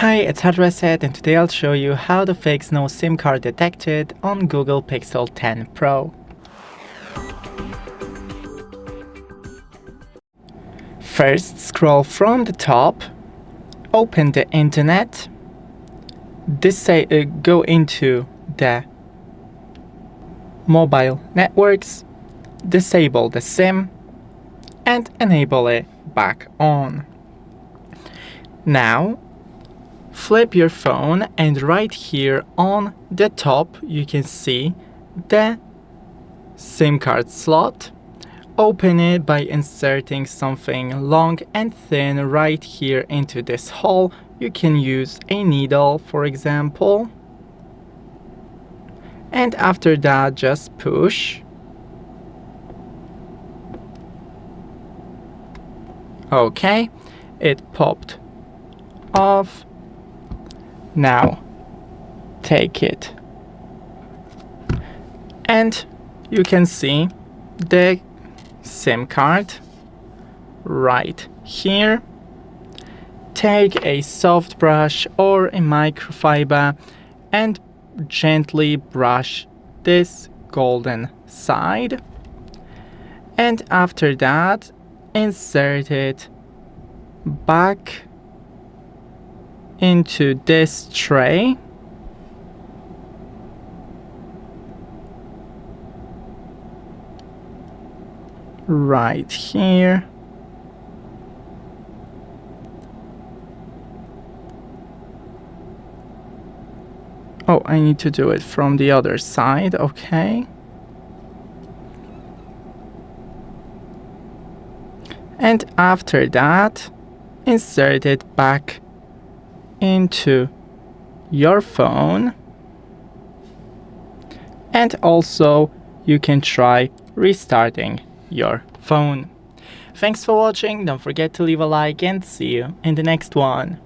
Hi, it's HardReset, and today I'll show you how to fix no SIM card detected on Google Pixel 10 Pro. First, scroll from the top, open the internet, go into the mobile networks, disable the SIM, and enable it back on. Now, flip your phone, and right here on the top you can see the SIM card slot. Open it by inserting something long and thin right here into this hole. You can use a needle, for example, and after that just push. Okay, it popped off. Now take it, and you can see the SIM card right here. Take a soft brush or a microfiber and gently brush this golden side, and after that insert it back into this tray. Right here. Oh, I need to do it from the other side, okay. And after that, insert it back into your phone, and also you can try restarting your phone. Thanks for watching. Don't forget to leave a like, and see you in the next one.